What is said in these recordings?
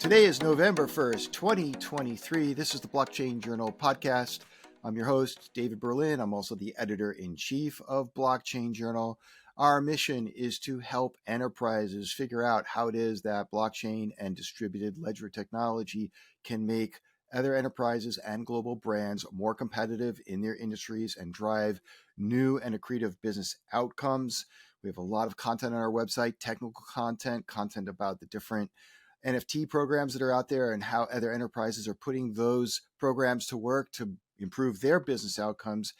Today is November 1st, 2023. This is the Blockchain Journal podcast. I'm your host, David Berlin. I'm also the editor-in-chief of Blockchain Journal. Our mission is to help enterprises figure out how it is that blockchain and distributed ledger technology can make other enterprises and global brands more competitive in their industries and drive new and accretive business outcomes. We have a lot of content on our website, technical content about the different NFT programs that are out there and how other enterprises are putting those programs to work to improve their business outcomes.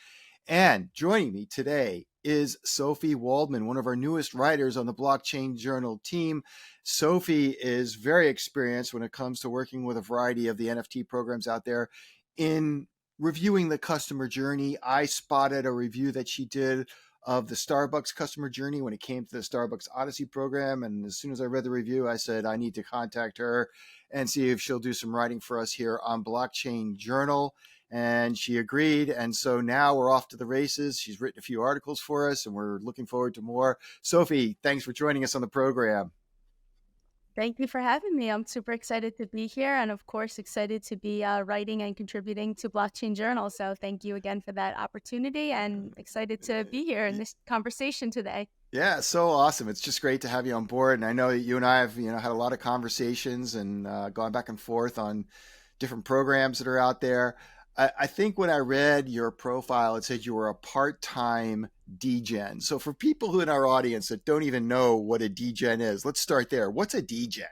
And joining me today is Sophie Waldman, one of our newest writers on the Blockchain Journal team. Sophie is very experienced when it comes to working with a variety of the NFT programs out there in reviewing the customer journey. I spotted a review that she did of the Starbucks customer journey when it came to the Starbucks Odyssey program. And as soon as I read the review, I said, I need to contact her and see if she'll do some writing for us here on Blockchain Journal. And she agreed. And so now we're off to the races. She's written a few articles for us and we're looking forward to more. Sophie, thanks for joining us on the program. Thank you for having me. I'm super excited to be here and, of course, excited to be writing and contributing to Blockchain Journal. So thank you again for that opportunity and excited to be here in this conversation today. Yeah, so awesome. It's just great to have you on board. And I know you and I have had a lot of conversations and gone back and forth on different programs that are out there. I think when I read your profile, it said you were a part-time Degen. So for people in our audience that don't even know what a Degen is, let's start there. What's a Degen?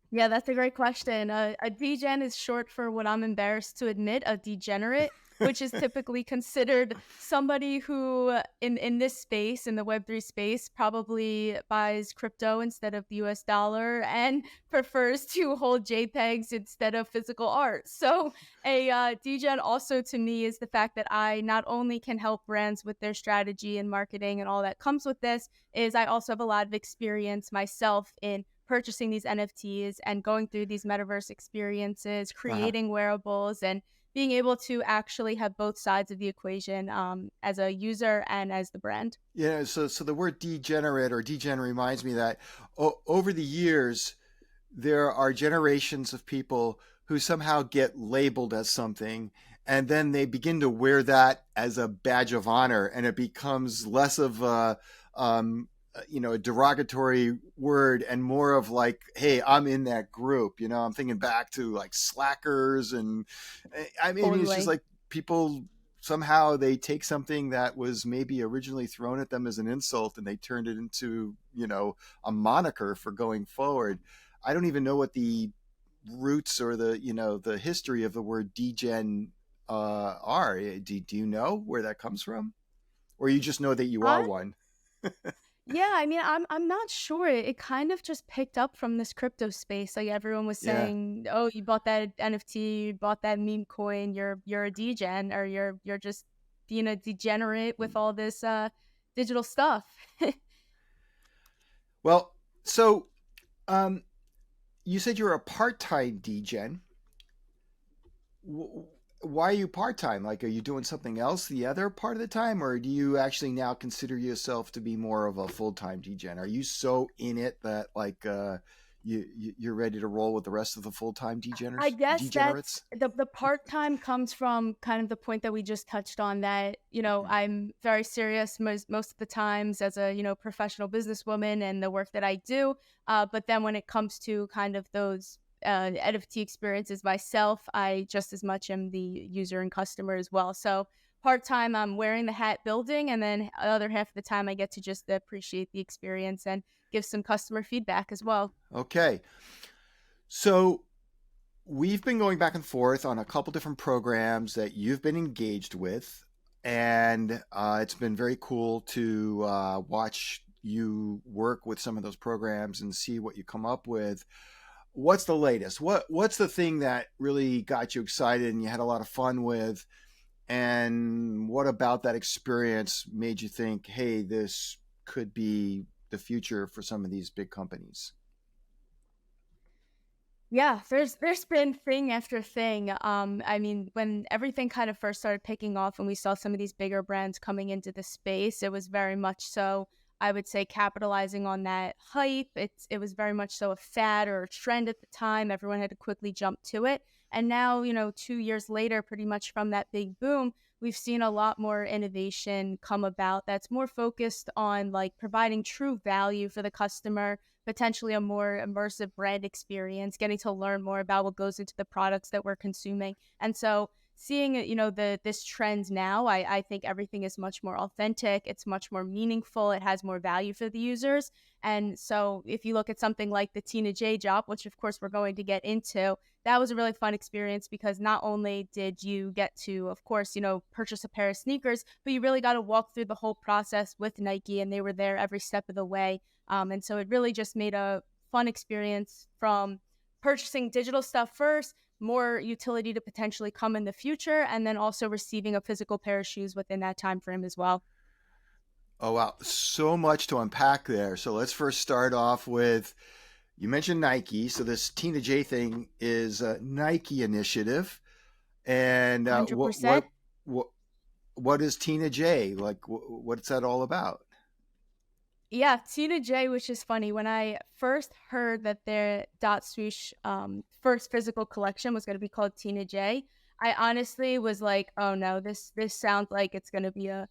Yeah, that's a great question. A Degen is short for what I'm embarrassed to admit, a degenerate, which is typically considered somebody who in this space, in the Web3 space, probably buys crypto instead of the US dollar and prefers to hold JPEGs instead of physical art. So a Degen also to me is the fact that I not only can help brands with their strategy and marketing and all that comes with this, is I also have a lot of experience myself in purchasing these NFTs and going through these metaverse experiences, creating wearables, and being able to actually have both sides of the equation as a user and as the brand. Yeah, so the word degenerate or degen reminds me that over the years, there are generations of people who somehow get labeled as something, and then they begin to wear that as a badge of honor, and it becomes less of a derogatory word and more of like, hey, I'm in that group. I'm thinking back to like slackers, and I mean, totally. It's just like people somehow they take something that was maybe originally thrown at them as an insult and they turned it into, a moniker for going forward. I don't even know what the roots or the history of the word degen are. Do you know where that comes from? Or you just know that you are one? Yeah, I mean, I'm not sure. It kind of just picked up from this crypto space. Like everyone was saying, "Oh, you bought that NFT, you bought that meme coin. You're a degen, or you're just being a degenerate with all this digital stuff." Well, so you said you're a part-time degen. Why are you part-time? Like, are you doing something else the other part of the time, or do you actually now consider yourself to be more of a full-time degen? Are you so in it that like you're ready to roll with the rest of the full-time degenerates? I guess that's the part-time comes from kind of the point that we just touched on, that I'm very serious most of the times as a professional businesswoman and the work that I do, but then when it comes to kind of those NFT experiences myself, I just as much am the user and customer as well. So part-time, I'm wearing the hat building, and then the other half of the time I get to just appreciate the experience and give some customer feedback as well. Okay. So we've been going back and forth on a couple different programs that you've been engaged with, and it's been very cool to watch you work with some of those programs and see what you come up with. What's the latest? What's the thing that really got you excited and you had a lot of fun with? And what about that experience made you think, hey, this could be the future for some of these big companies? Yeah, there's been thing after thing. I mean, when everything kind of first started picking off and we saw some of these bigger brands coming into the space, it was very much so I would say, capitalizing on that hype. It was very much so a fad or a trend at the time. Everyone had to quickly jump to it. And now, 2 years later, pretty much from that big boom, we've seen a lot more innovation come about that's more focused on like providing true value for the customer, potentially a more immersive brand experience, getting to learn more about what goes into the products that we're consuming. And so seeing this trend now, I think everything is much more authentic, it's much more meaningful, it has more value for the users. And so if you look at something like the TINAJ drop, which of course we're going to get into, that was a really fun experience because not only did you get to, of course, purchase a pair of sneakers, but you really got to walk through the whole process with Nike, and they were there every step of the way. And so it really just made a fun experience from purchasing digital stuff first, more utility to potentially come in the future, and then also receiving a physical pair of shoes within that time frame as well. Oh, wow. So much to unpack there. So let's first start off with, you mentioned Nike. So this Tina J thing is a Nike initiative. And 100%. what is Tina J? Like, what's that all about? Yeah, TINAJ, which is funny. When I first heard that their dotSWOOSH first physical collection was going to be called TINAJ, I honestly was like, oh no, this sounds like it's going to be a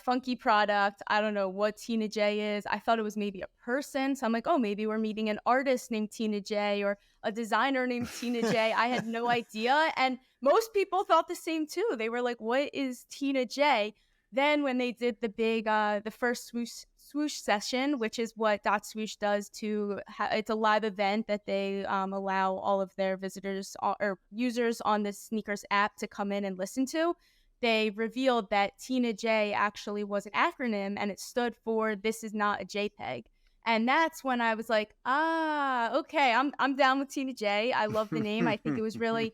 funky product. I don't know what Tina J is. I thought it was maybe a person. So I'm like, oh, maybe we're meeting an artist named Tina J or a designer named Tina J. I had no idea. And most people thought the same too. They were like, what is Tina J? Then when they did the first swoosh session, which is what dotSWOOSH does it's a live event that they allow all of their visitors or users on the sneakers app to come in and listen to. They revealed that Tina J actually was an acronym, and it stood for "This is not a JPEG." And that's when I was like, okay, I'm down with Tina J. I love the name. I think it was really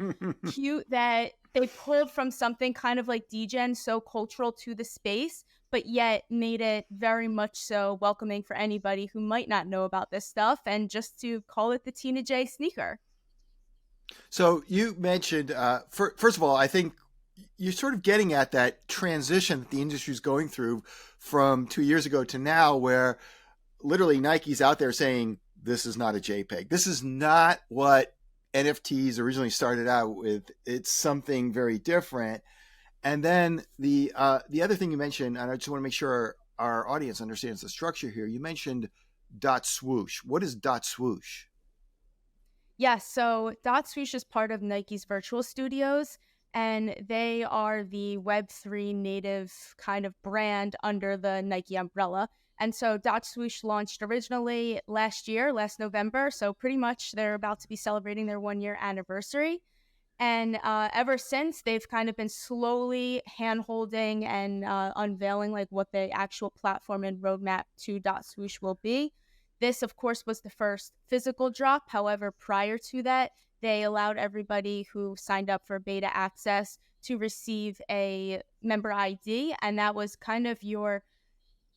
cute that they pulled from something kind of like Degen, so cultural to the space, but yet made it very much so welcoming for anybody who might not know about this stuff, and just to call it the Tina J sneaker. So you mentioned, first of all, I think you're sort of getting at that transition that the industry is going through from 2 years ago to now, where literally Nike's out there saying, this is not a JPEG. This is not what NFTs originally started out with. It's something very different. And then the other thing you mentioned, and I just want to make sure our audience understands the structure here. You mentioned dotSWOOSH. What is dotSWOOSH? Yes, so dotSWOOSH is part of Nike's virtual studios, and they are the Web3 native kind of brand under the Nike umbrella. And so dotSWOOSH launched originally last November. So pretty much they're about to be celebrating their 1 year anniversary. And ever since, they've kind of been slowly hand-holding and unveiling like what the actual platform and roadmap to dotSWOOSH will be. This, of course, was the first physical drop. However, prior to that, they allowed everybody who signed up for beta access to receive a member ID, and that was kind of your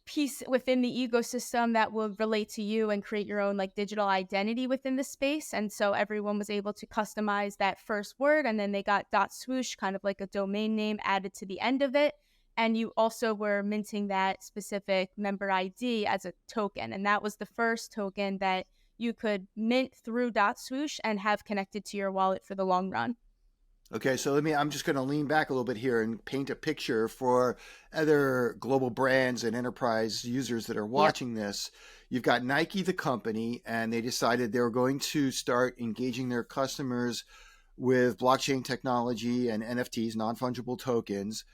piece within the ecosystem that will relate to you and create your own like digital identity within the space. And so everyone was able to customize that first word, and then they got dotSWOOSH, kind of like a domain name, added to the end of it. And you also were minting that specific member ID as a token, and that was the first token that you could mint through dotSWOOSH and have connected to your wallet for the long run. Okay, so I'm just going to lean back a little bit here and paint a picture for other global brands and enterprise users that are Yep. watching this. You've got Nike, the company, and they decided they were going to start engaging their customers with blockchain technology and NFTs, non-fungible tokens.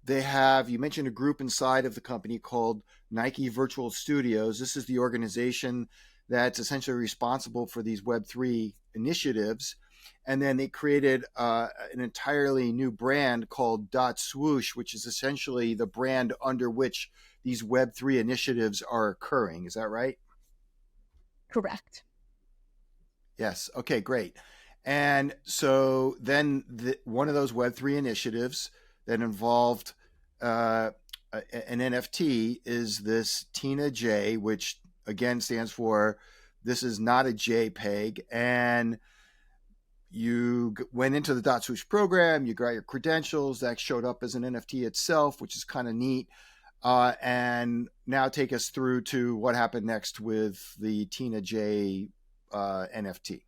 They have, you mentioned a group inside of the company called Nike Virtual Studios. This is the organization that's essentially responsible for these Web3 initiatives. And then they created an entirely new brand called dotSWOOSH, which is essentially the brand under which these Web3 initiatives are occurring. Is that right? Correct. Yes. Okay, great. And so then one of those Web3 initiatives that involved an NFT is this Tina J, which again stands for "This is not a JPEG." And you went into the dotSWOOSH program, you got your credentials, that showed up as an NFT itself, which is kind of neat. And now take us through to what happened next with the TINAJ NFT.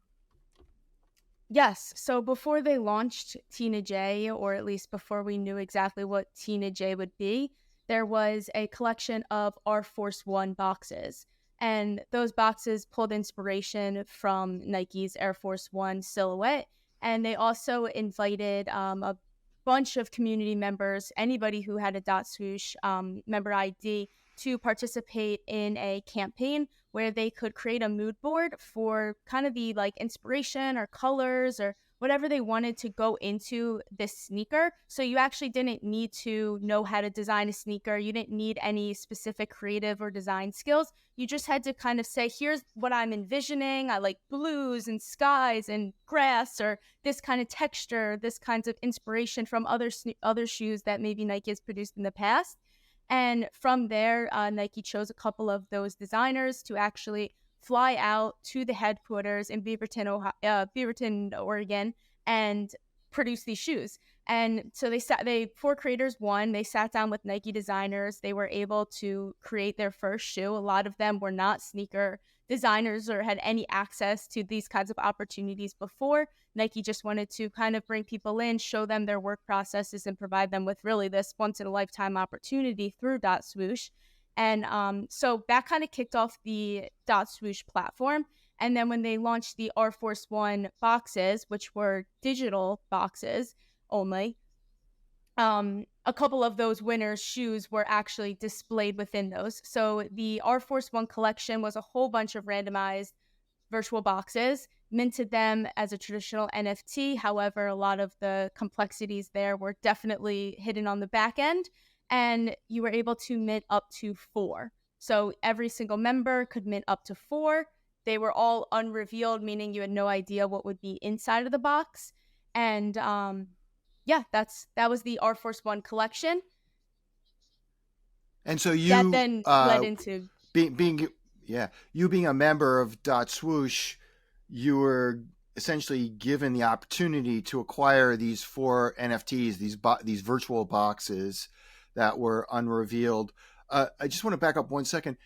Yes. So before they launched TINAJ, or at least before we knew exactly what TINAJ would be, there was a collection of Air Force One boxes. And those boxes pulled inspiration from Nike's Air Force One silhouette. And they also invited a bunch of community members, anybody who had a dotSWOOSH member ID, to participate in a campaign where they could create a mood board for kind of the like inspiration or colors or whatever they wanted to go into this sneaker. So you actually didn't need to know how to design a sneaker. You didn't need any specific creative or design skills. You just had to kind of say, here's what I'm envisioning. I like blues and skies and grass, or this kind of texture, this kinds of inspiration from other shoes that maybe Nike has produced in the past. And from there, Nike chose a couple of those designers to actually fly out to the headquarters in Beaverton, Oregon, and produce these shoes. And so four creators won. They sat down with Nike designers. They were able to create their first shoe. A lot of them were not sneaker designers or had any access to these kinds of opportunities before. Nike just wanted to kind of bring people in, show them their work processes, and provide them with really this once in a lifetime opportunity through dotSWOOSH. And so that kind of kicked off the dotSWOOSH platform. And then when they launched the Air Force One boxes, which were digital boxes only, a couple of those winners' shoes were actually displayed within those. So the Air Force One collection was a whole bunch of randomized virtual boxes, minted them as a traditional NFT. However, a lot of the complexities there were definitely hidden on the back end, and you were able to mint up to 4. So every single member could mint up to 4. They were all unrevealed, meaning you had no idea what would be inside of the box. And yeah, that was the Air Force One collection. And so That you then led into you being a member of dotSWOOSH, you were essentially given the opportunity to acquire these 4 NFTs, these virtual boxes that were unrevealed. I just want to back up 1 second.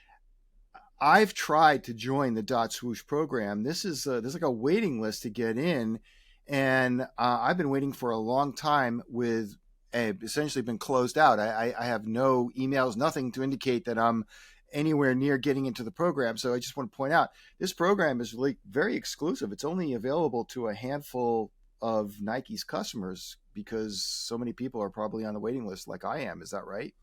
I've tried to join the dotSWOOSH program. There's like a waiting list to get in, and I've been waiting for a long time with essentially been closed out. I have no emails, nothing to indicate that I'm anywhere near getting into the program. So I just want to point out this program is really very exclusive. It's only available to a handful of Nike's customers because so many people are probably on the waiting list like I am. Is that right?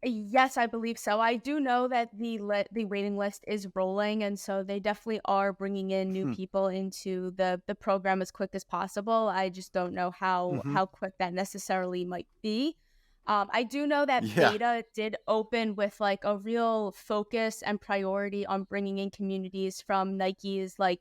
Yes, I believe so. I do know that the waiting list is rolling, and so they definitely are bringing in new people into the program as quick as possible. I just don't know how quick that necessarily might be. I do know that beta did open with like a real focus and priority on bringing in communities from Nike's like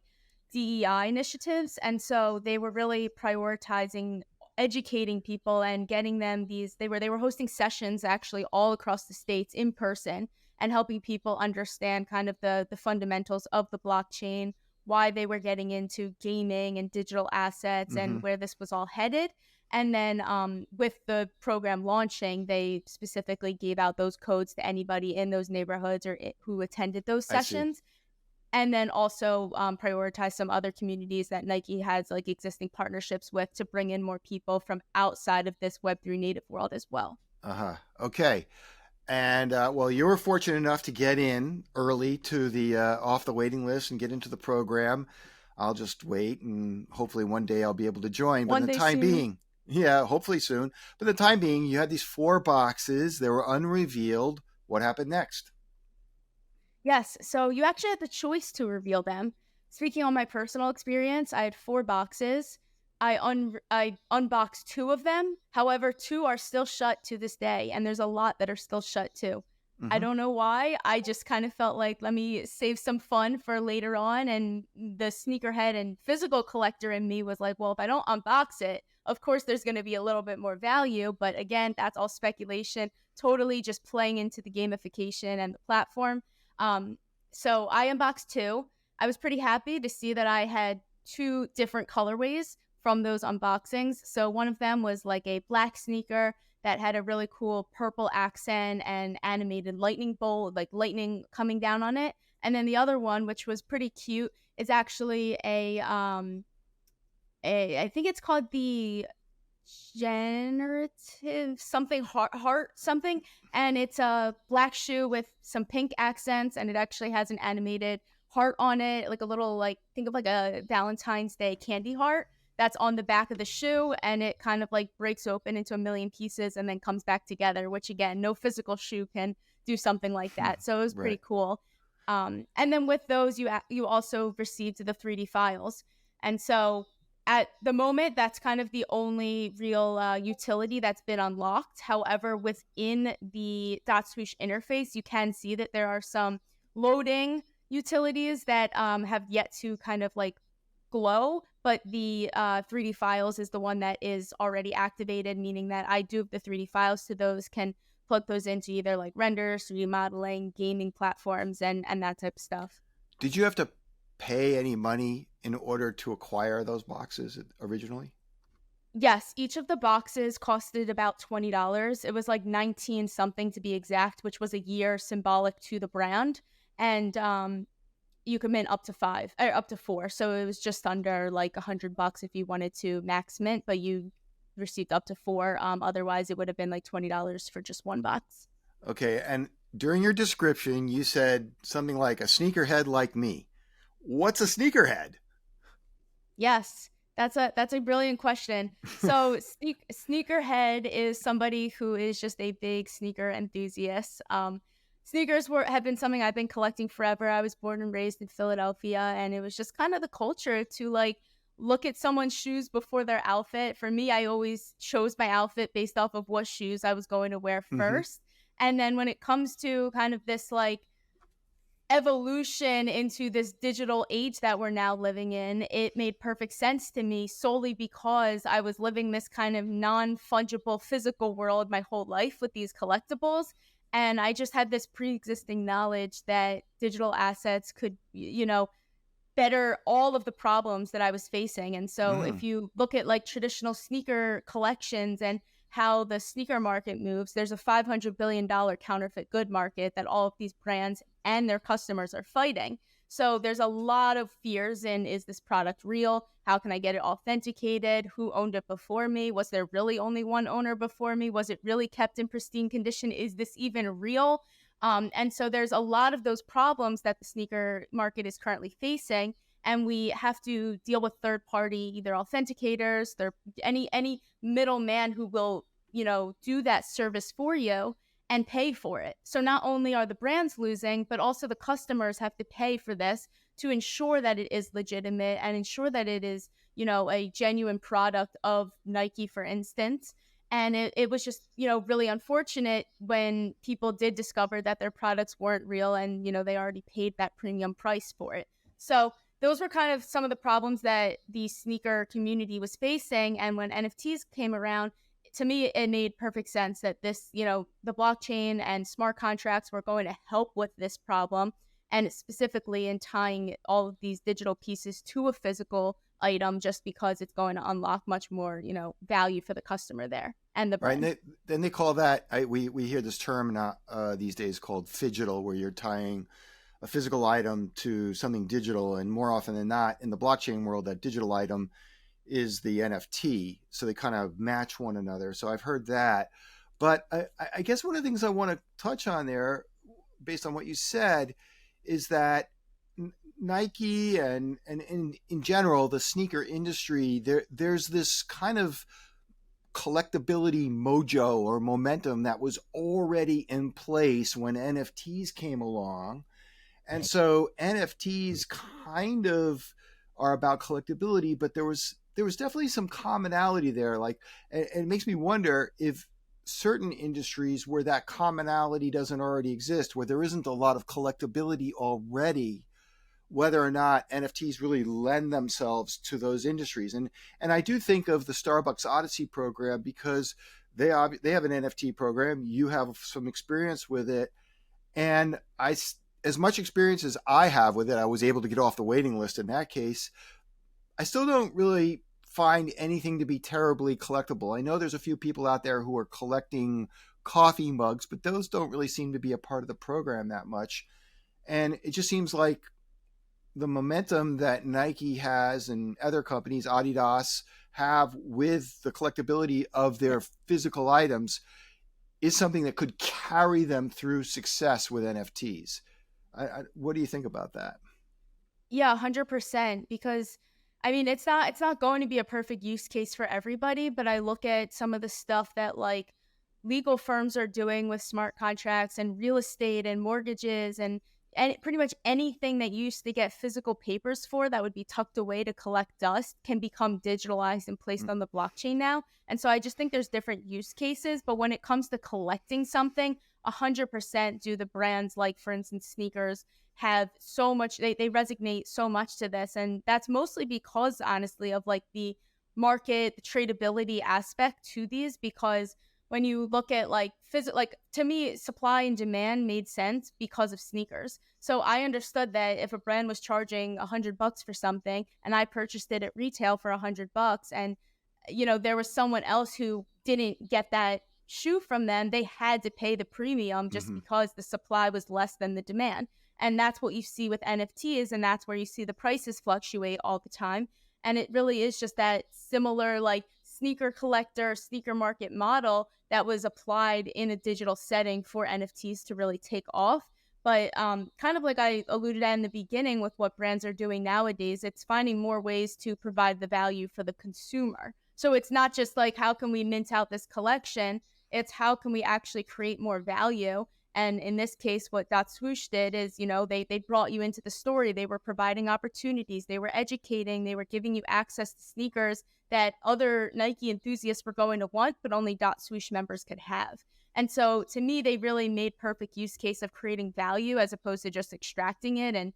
DEI initiatives, and so they were really prioritizing educating people and getting them they were hosting sessions actually all across the states in person and helping people understand kind of the fundamentals of the blockchain, why they were getting into gaming and digital assets and where this was all headed. And then with the program launching, they specifically gave out those codes to anybody in those neighborhoods or who attended those sessions. And then also prioritize some other communities that Nike has like existing partnerships with to bring in more people from outside of this Web3 native world as well. Okay. And well, you were fortunate enough to get in early to the off the waiting list and get into the program. I'll just wait, and hopefully one day I'll be able to join. But in the time being, hopefully soon. But the time being, you had these 4 boxes. They were unrevealed. What happened next? Yes, so you actually had the choice to reveal them. Speaking on my personal experience, I had 4 boxes. I unboxed 2 of them. However, 2 are still shut to this day, and there's a lot that are still shut too. I don't know why. I just kind of felt like, let me save some fun for later on. And the sneakerhead and physical collector in me was like, well, if I don't unbox it, of course there's going to be a little bit more value. But again, that's all speculation, totally just playing into the gamification and the platform. So I unboxed 2. I was pretty happy to see that I had 2 different colorways from those unboxings. So one of them was like a black sneaker that had a really cool purple accent and animated lightning bolt, like lightning coming down on it. And then the other one, which was pretty cute, is actually a I think it's called the generative something heart something, and it's a black shoe with some pink accents, and it actually has an animated heart on it, like a little, like, think of like a Valentine's Day candy heart that's on the back of the shoe, and it kind of like breaks open into a million pieces and then comes back together, which again, no physical shoe can do something like that. So it was Right. pretty cool. And then with those, you also received the 3D files, and so at the moment, that's kind of the only real utility that's been unlocked. However, within the dotSWOOSH interface, you can see that there are some loading utilities that have yet to kind of like glow, but the 3D files is the one that is already activated, meaning that I do have the 3D files to those, can plug those into either like renders, 3D modeling, gaming platforms, and that type of stuff. Did you have to pay any money in order to acquire those boxes originally? Yes, each of the boxes costed about $20. It was like 19 something to be exact, which was a year symbolic to the brand. And you could mint up to 5 or up to 4. So it was just under like $100 if you wanted to max mint, but you received up to 4. Otherwise, it would have been like $20 for just one box. Okay, and during your description, you said something like a sneakerhead like me. What's a sneakerhead? Yes, that's a brilliant question. So sneakerhead is somebody who is just a big sneaker enthusiast. Sneakers have been something I've been collecting forever. I was born and raised in Philadelphia, and it was just kind of the culture to like look at someone's shoes before their outfit. For me, I always chose my outfit based off of what shoes I was going to wear Mm-hmm. first. And then when it comes to kind of this like evolution into this digital age that we're now living in, it made perfect sense to me solely because I was living this kind of non-fungible physical world my whole life with these collectibles. And I just had this pre-existing knowledge that digital assets could, better all of the problems that I was facing. And so Mm. if you look at like traditional sneaker collections and how the sneaker market moves, there's a $500 billion counterfeit good market that all of these brands and their customers are fighting. So there's a lot of fears in, is this product real? How can I get it authenticated? Who owned it before me? Was there really only one owner before me? Was it really kept in pristine condition? Is this even real? And so there's a lot of those problems that the sneaker market is currently facing. And we have to deal with third party, either authenticators, any middleman who will, do that service for you and pay for it. So not only are the brands losing, but also the customers have to pay for this to ensure that it is legitimate and ensure that it is, a genuine product of Nike, for instance. And it was just, really unfortunate when people did discover that their products weren't real and, they already paid that premium price for it. So those were kind of some of the problems that the sneaker community was facing. And when NFTs came around, to me, it made perfect sense that this, the blockchain and smart contracts were going to help with this problem. And specifically in tying all of these digital pieces to a physical item, just because it's going to unlock much more, value for the customer there and the Right, and brand. then they call that, we hear this term these days called Phygital, where you're tying a physical item to something digital, and more often than not, in the blockchain world, that digital item is the NFT. So they kind of match one another. So I've heard that, but I guess one of the things I want to touch on there, based on what you said, is that Nike and in general the sneaker industry, there's this kind of collectability mojo or momentum that was already in place when NFTs came along. And so NFTs kind of are about collectability, but there was definitely some commonality there. Like, and it makes me wonder if certain industries where that commonality doesn't already exist, where there isn't a lot of collectability already, whether or not NFTs really lend themselves to those industries. And I do think of the Starbucks Odyssey program because they have an NFT program. You have some experience with it, and as much experience as I have with it, I was able to get off the waiting list in that case. I still don't really find anything to be terribly collectible. I know there's a few people out there who are collecting coffee mugs, but those don't really seem to be a part of the program that much. And it just seems like the momentum that Nike has and other companies, Adidas, have with the collectability of their physical items is something that could carry them through success with NFTs. What do you think about that? Yeah, 100%. Because I mean, it's not going to be a perfect use case for everybody, but I look at some of the stuff that like legal firms are doing with smart contracts and real estate and mortgages and pretty much anything that you used to get physical papers for that would be tucked away to collect dust can become digitalized and placed on the blockchain now. And so I just think there's different use cases, but when it comes to collecting something, 100% do the brands like, for instance, sneakers have so much, they resonate so much to this. And that's mostly because, honestly, of like the market, the tradability aspect to these, because when you look at like like to me, supply and demand made sense because of sneakers. So I understood that if a brand was charging $100 for something and I purchased it at retail for $100, and there was someone else who didn't get that shoe from them, they had to pay the premium just because the supply was less than the demand. And that's what you see with NFTs, and that's where you see the prices fluctuate all the time. And it really is just that similar like sneaker collector, sneaker market model that was applied in a digital setting for NFTs to really take off. But kind of like I alluded at in the beginning with what brands are doing nowadays, it's finding more ways to provide the value for the consumer. So it's not just like, how can we mint out this collection? It's how can we actually create more value? And in this case, what dotSWOOSH did is, they brought you into the story. They were providing opportunities. They were educating. They were giving you access to sneakers that other Nike enthusiasts were going to want, but only dotSWOOSH members could have. And so to me, they really made perfect use case of creating value as opposed to just extracting it and,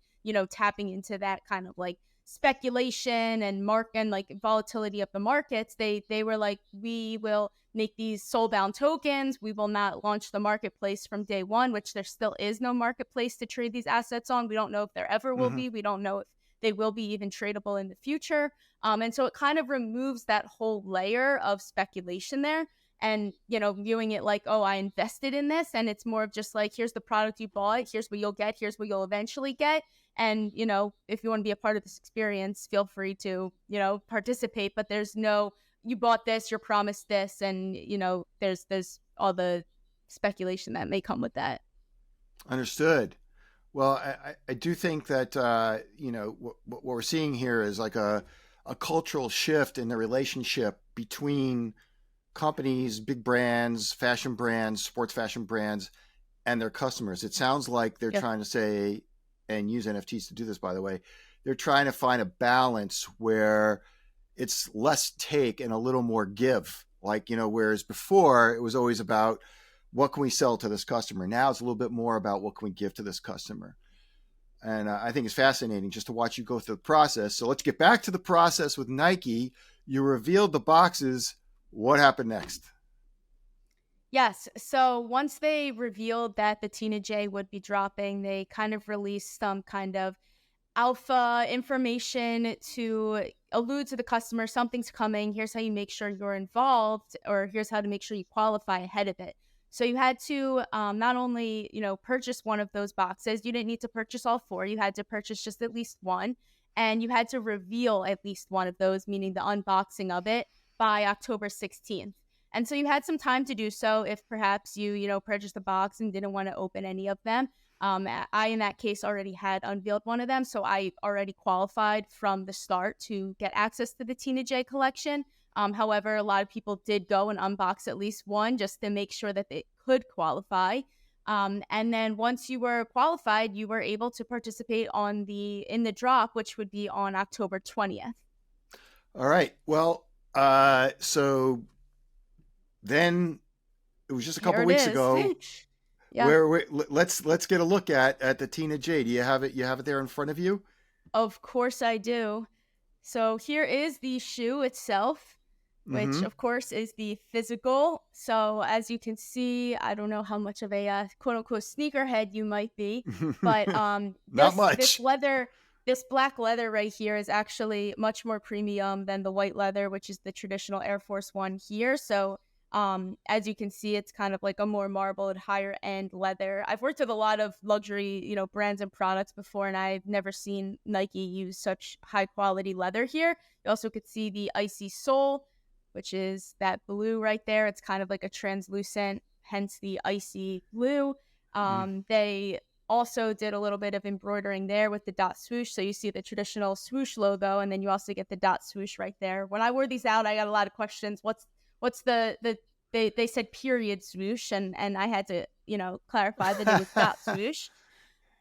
tapping into that kind of like speculation and like volatility of the markets. They were like, we will make these soul-bound tokens. We will not launch the marketplace from day one, which there still is no marketplace to trade these assets on. We don't know if there ever will be. We don't know if they will be even tradable in the future. And so it kind of removes that whole layer of speculation there and, viewing it like, oh, I invested in this. And it's more of just like, here's the product you bought. Here's what you'll get. Here's what you'll eventually get. And, if you want to be a part of this experience, feel free to, participate. But there's no, you bought this, you're promised this. And, there's all the speculation that may come with that. Understood. Well, I do think that, what we're seeing here is like a cultural shift in the relationship between companies, big brands, fashion brands, sports fashion brands, and their customers. It sounds like they're trying to say, and use NFTs to do this, by the way, they're trying to find a balance where it's less take and a little more give. Like, whereas before it was always about what can we sell to this customer? Now it's a little bit more about what can we give to this customer. And I think it's fascinating just to watch you go through the process. So let's get back to the process with Nike. You revealed the boxes. What happened next? Yes. So once they revealed that the TINAJ would be dropping, they kind of released some kind of alpha information to allude to the customer, something's coming. Here's how you make sure you're involved, or here's how to make sure you qualify ahead of it. So you had to not only, purchase one of those boxes. You didn't need to purchase all four. You had to purchase just at least one. And you had to reveal at least one of those, meaning the unboxing of it, by October 16th. And so you had some time to do so if perhaps you purchased the box and didn't want to open any of them. I, in that case, already had unveiled one of them. So I already qualified from the start to get access to the TINAJ collection. However, a lot of people did go and unbox at least one just to make sure that they could qualify. And then once you were qualified, you were able to participate in the drop, which would be on October 20th. All right. Well, so then it was just a couple weeks ago. Yeah. Where let's get a look at the TINAJ. Do you have it? You have it there in front of you? Of course I do. So here is the shoe itself, which of course is the physical. So as you can see, I don't know how much of a quote unquote sneakerhead you might be, but not much. This leather, This black leather right here is actually much more premium than the white leather, which is the traditional Air Force One here. So as you can see, it's kind of like a more marbled, higher end leather. I've worked with a lot of luxury, brands and products before, and I've never seen Nike use such high quality leather here. You also could see the icy sole, which is that blue right there. It's kind of like a translucent, hence the icy blue. They also did a little bit of embroidering there with the dotSWOOSH. So you see the traditional swoosh logo, and then you also get the dotSWOOSH right there. When I wore these out, I got a lot of questions. What's the they said period swoosh, and I had to, clarify that it was dotSWOOSH.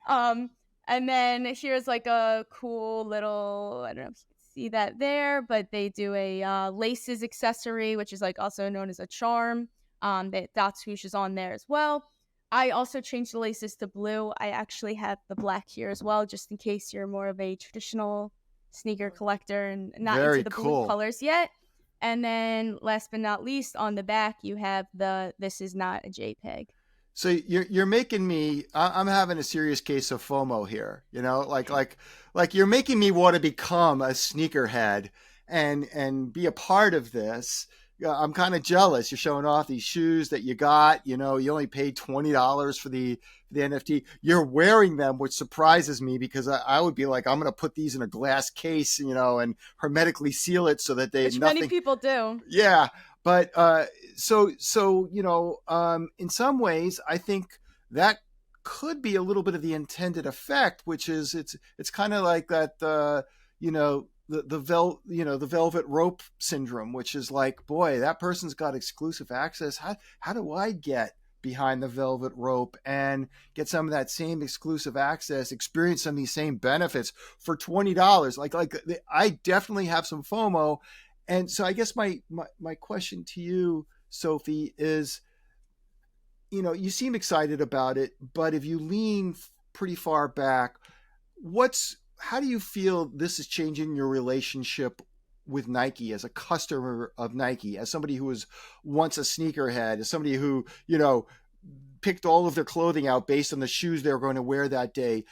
And then here's like a cool little, I don't know if you can see that there, but they do a laces accessory, which is like also known as a charm. That dotSWOOSH is on there as well. I also changed the laces to blue. I actually have the black here as well, just in case you're more of a traditional sneaker collector and not Very into the cool blue colors yet. And then last but not least, on the back, you have this is not a JPEG. So you're making me. I'm having a serious case of FOMO here. Like you're making me want to become a sneakerhead and be a part of this. I'm kind of jealous. You're showing off these shoes that you got. You only paid $20 for the NFT. You're wearing them, which surprises me because I would be like, I'm going to put these in a glass case, and hermetically seal it so that which many people do. Yeah. But so in some ways, I think that could be a little bit of the intended effect, which is it's kind of like that the velvet rope syndrome, which is like, boy, that person's got exclusive access. How do I get behind the velvet rope and get some of that same exclusive access, experience some of these same benefits for $20? Like I definitely have some FOMO. And so I guess my question to you, Sophie, is, you seem excited about it, but if you lean pretty far back, how do you feel this is changing your relationship with Nike as a customer of Nike, as somebody who was once a sneakerhead, as somebody who, picked all of their clothing out based on the shoes they were going to wear that day?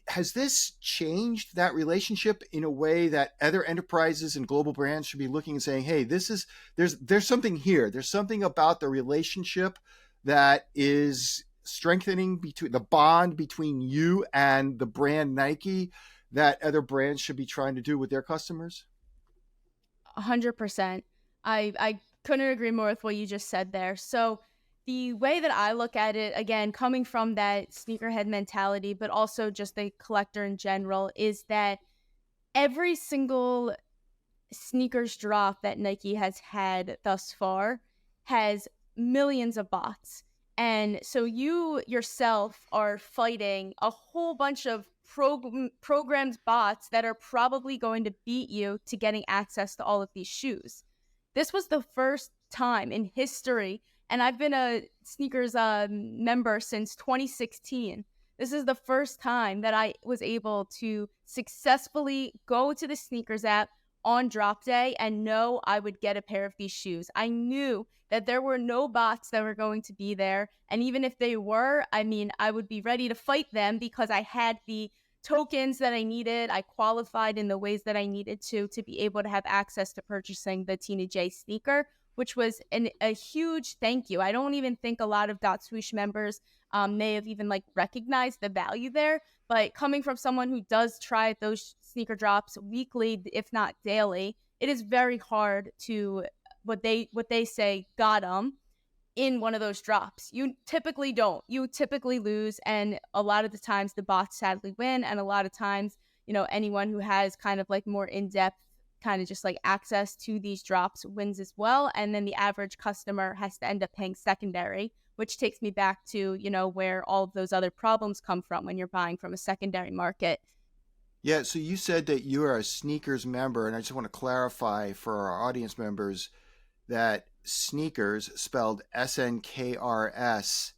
Has this changed that relationship in a way that other enterprises and global brands should be looking and saying, hey, there's something here. There's something about the relationship that is strengthening between the bond between you and the brand Nike that other brands should be trying to do with their customers? 100%. I couldn't agree more with what you just said there. So the way that I look at it, again, coming from that sneakerhead mentality, but also just the collector in general, is that every single sneakers drop that Nike has had thus far has millions of bots. And so you yourself are fighting a whole bunch of programmed bots that are probably going to beat you to getting access to all of these shoes. This was the first time in history, and I've been a sneakers member since 2016. This is the first time that I was able to successfully go to the sneakers app on drop day and know I would get a pair of these shoes. I knew that there were no bots that were going to be there. And even if they were, I would be ready to fight them because I had the tokens that I needed. I qualified in the ways that I needed to be able to have access to purchasing the TINAJ sneaker, which was a huge thank you. I don't even think a lot of dotSWOOSH members may have even recognized the value there. But coming from someone who does try those sneaker drops weekly, if not daily, it is very hard to what they say got them in one of those drops. You typically don't. You typically lose, and a lot of the times the bots sadly win, and a lot of times, anyone who has kind of more in-depth kind of just access to these drops wins as well. And then the average customer has to end up paying secondary, which takes me back to, where all of those other problems come from when you're buying from a secondary market. Yeah, so you said that you are a sneakers member, and I just want to clarify for our audience members that sneakers, spelled SNKRS,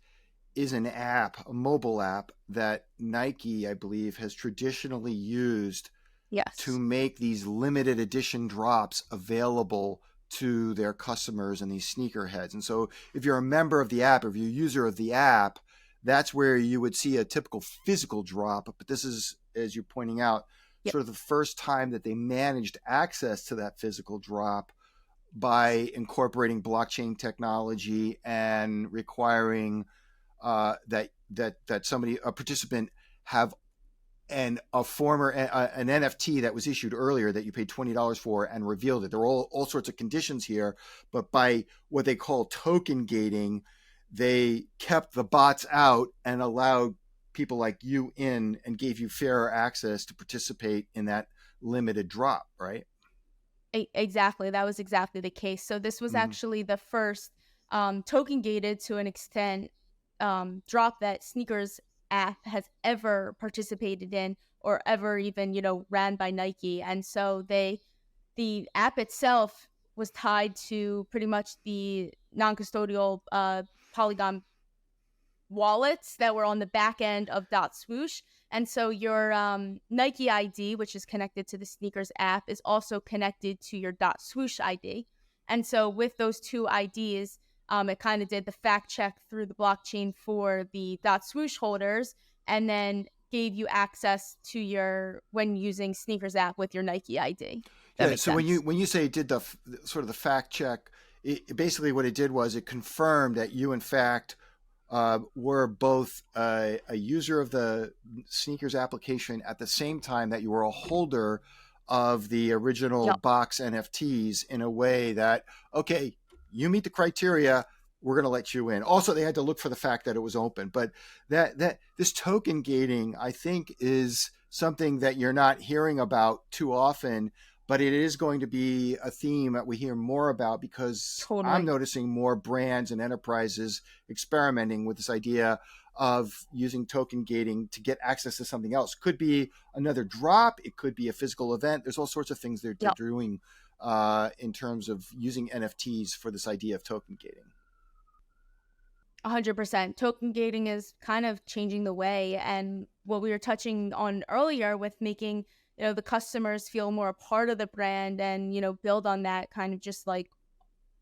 is an app, a mobile app that Nike, I believe, has traditionally used to make these limited edition drops available to their customers and these sneakerheads. And so if you're a member of the app, if you're a user of the app, that's where you would see a typical physical drop. But this is, as you're pointing out, Yep. sort of the first time that they managed access to that physical drop by incorporating blockchain technology and requiring that somebody, a participant, have an NFT that was issued earlier that you paid $20 for and revealed it. There are all sorts of conditions here, but by what they call token gating, they kept the bots out and allowed people like you in and gave you fairer access to participate in that limited drop, right? Exactly. That was exactly the case. So this was actually the first token gated, to an extent, drop that Sneakers app has ever participated in, or ever even, ran by Nike. And so the app itself was tied to pretty much the non-custodial Polygon wallets that were on the back end of dotSWOOSH. And so your Nike ID, which is connected to the Sneakers app, is also connected to your dotSWOOSH ID. And so with those two IDs, it kind of did the fact check through the blockchain for the dotSWOOSH holders, and then gave you access to your, when using Sneakers app with your Nike ID. Yeah. So when you say it did the sort of the fact check, basically what it did was it confirmed that you in fact were both a user of the Sneakers application at the same time that you were a holder of the original box NFTs, in a way that, okay, you meet the criteria, we're going to let you in. Also, they had to look for the fact that it was open. But that this token gating, I think, is something that you're not hearing about too often, but it is going to be a theme that we hear more about, because Totally. I'm noticing more brands and enterprises experimenting with this idea of using token gating to get access to something else. Could be another drop. It could be a physical event. There's all sorts of things they're doing in terms of using NFTs for this idea of token gating. 100%. Token gating is kind of changing the way, and what we were touching on earlier with making the customers feel more a part of the brand, and build on that kind of just like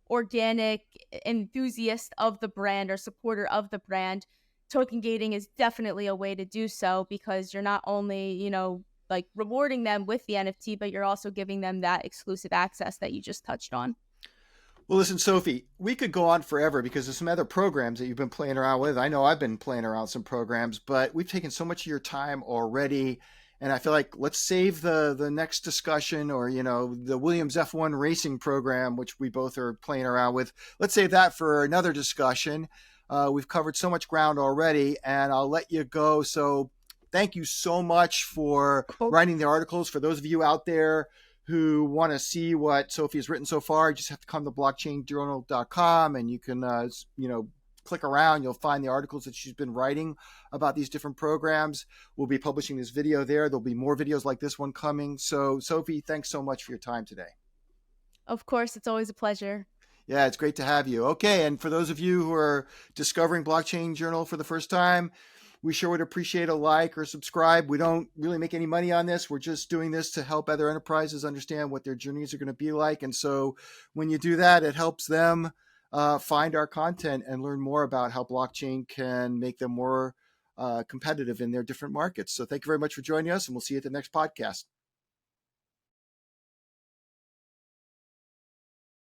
organic enthusiast of the brand or supporter of the brand. Token gating is definitely a way to do so, because you're not only like rewarding them with the NFT, but you're also giving them that exclusive access that you just touched on. Well, listen, Sophie, we could go on forever because there's some other programs that you've been playing around with. I know I've been playing around with some programs, but we've taken so much of your time already. And I feel like let's save the next discussion, or, the Williams F1 racing program, which we both are playing around with. Let's save that for another discussion. We've covered so much ground already, and I'll let you go. So thank you so much for writing the articles. For those of you out there who want to see what Sophie has written so far, you just have to come to blockchainjournal.com, and you can, click around. You'll find the articles that she's been writing about these different programs. We'll be publishing this video there. There'll be more videos like this one coming. So, Sophie, thanks so much for your time today. Of course, it's always a pleasure. Yeah, it's great to have you. Okay, and for those of you who are discovering Blockchain Journal for the first time, we sure would appreciate a like or subscribe. We don't really make any money on this. We're just doing this to help other enterprises understand what their journeys are going to be like. And so when you do that, it helps them find our content and learn more about how blockchain can make them more competitive in their different markets. So thank you very much for joining us, and we'll see you at the next podcast.